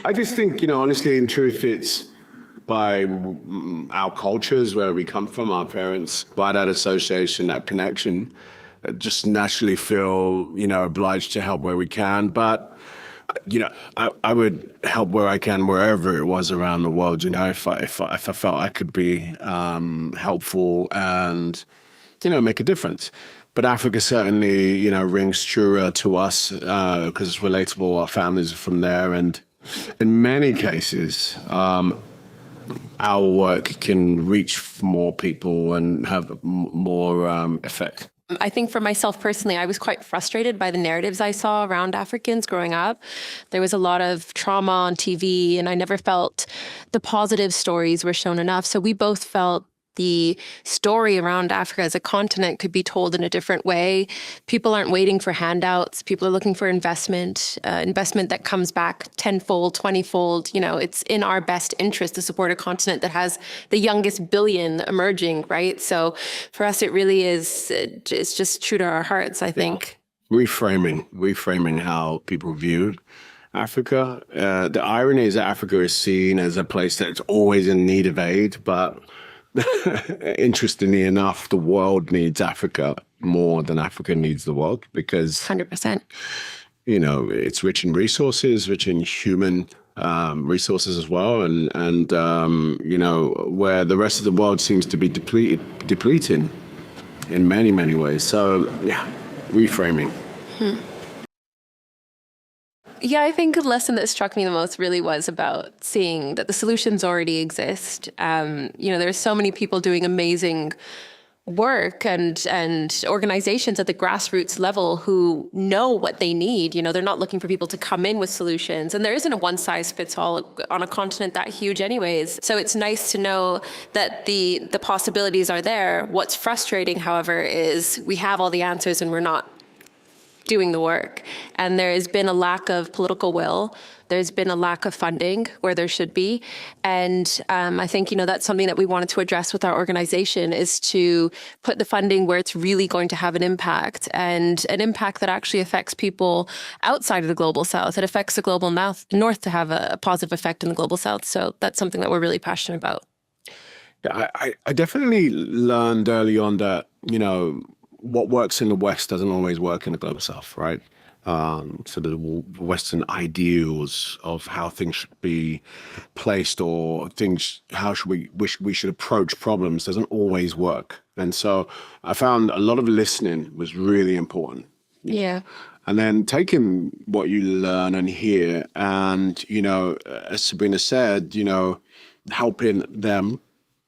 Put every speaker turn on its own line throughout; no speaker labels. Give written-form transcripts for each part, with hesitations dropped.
I just think, honestly, in truth, it's by our cultures, where we come from, our parents, by that association, that connection, just naturally feel, obliged to help where we can. But, I would help where I can, wherever it was around the world, if I felt I could be helpful and, make a difference. But Africa certainly, rings truer to us because it's relatable. Our families are from there. And in many cases, our work can reach more people and have more effect.
I think for myself personally, I was quite frustrated by the narratives I saw around Africans growing up. There was a lot of trauma on TV, and I never felt the positive stories were shown enough. So we both felt the story around Africa as a continent could be told in a different way. People aren't waiting for handouts. People are looking for investment that comes back tenfold, 20-fold. It's in our best interest to support a continent that has the youngest billion emerging, right? So for us, it really is, it's just true to our hearts, I think. Reframing how people view Africa. The irony is that Africa is seen as a place that's always in need of aid, but interestingly enough, the world needs Africa more than Africa needs the world because 100%.
It's rich in resources, rich in human resources as well, and where the rest of the world seems to be depleting in many, many ways. So yeah, reframing.
Yeah, I think the lesson that struck me the most really was about seeing that the solutions already exist. There's so many people doing amazing work and organizations at the grassroots level who know what they need. They're not looking for people to come in with solutions. And there isn't a one-size-fits-all on a continent that huge anyways. So it's nice to know that the possibilities are there. What's frustrating, however, is we have all the answers and we're not doing the work. And there has been a lack of political will. There's been a lack of funding where there should be. And I think, that's something that we wanted to address with our organization, is to put the funding where it's really going to have an impact, and an impact that actually affects people outside of the global south. It affects the global north to have a positive effect in the global south. So that's something that we're really passionate about.
Yeah, I definitely learned early on that, what works in the West doesn't always work in the global south, right? So the Western ideals of how things should be placed, or how we should approach problems, doesn't always work. And so I found a lot of listening was really important.
Yeah.
And then taking what you learn and hear and, as Sabrina said, helping them,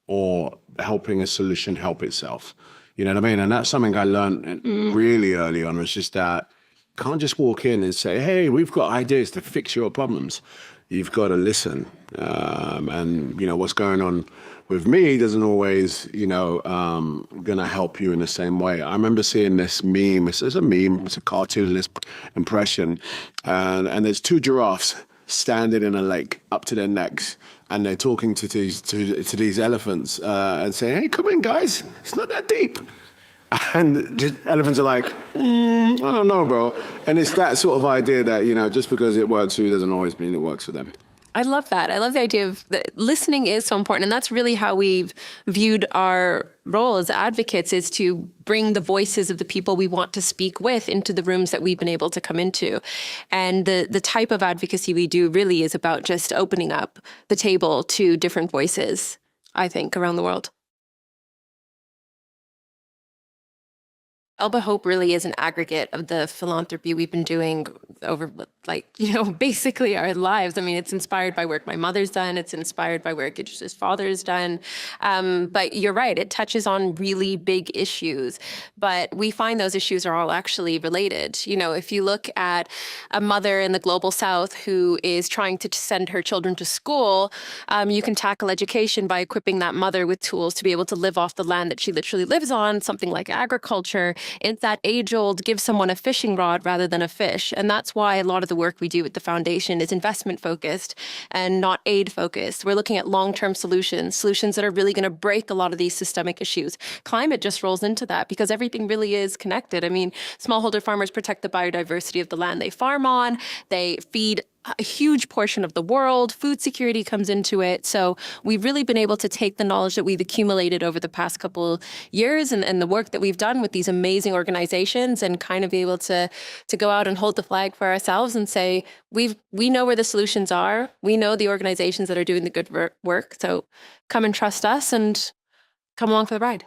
or helping a solution help itself. You know what I mean? And that's something I learned really early on, was just that you can't just walk in and say, hey, we've got ideas to fix your problems. You've got to listen. And, what's going on with me doesn't always, going to help you in the same way. I remember seeing this meme. It's a meme. It's a cartoonist impression. And there's two giraffes standing in a lake up to their necks. And they're talking to these elephants and saying, hey, come in, guys. It's not that deep. And just elephants are like, I don't know, bro. And it's that sort of idea that, just because it works for you doesn't always mean it works for them.
I love that. I love the idea of listening is so important. And that's really how we've viewed our role as advocates, is to bring the voices of the people we want to speak with into the rooms that we've been able to come into. And the type of advocacy we do really is about just opening up the table to different voices, I think, around the world. Elba Hope really is an aggregate of the philanthropy we've been doing over, basically our lives. I mean, it's inspired by work my mother's done. It's inspired by work Idris's father's done. But you're right, it touches on really big issues. But we find those issues are all actually related. If you look at a mother in the global south who is trying to send her children to school, you can tackle education by equipping that mother with tools to be able to live off the land that she literally lives on, something like agriculture. It's that age-old give someone a fishing rod rather than a fish. And that's why a lot of the work we do at the foundation is investment-focused and not aid-focused. We're looking at long-term solutions that are really going to break a lot of these systemic issues. Climate just rolls into that because everything really is connected. I mean, smallholder farmers protect the biodiversity of the land they farm on. They feed a huge portion of the world. Food security comes into it. So we've really been able to take the knowledge that we've accumulated over the past couple years and the work that we've done with these amazing organizations and kind of be able to go out and hold the flag for ourselves and say, we know where the solutions are. We know the organizations that are doing the good work. So come and trust us and come along for the ride.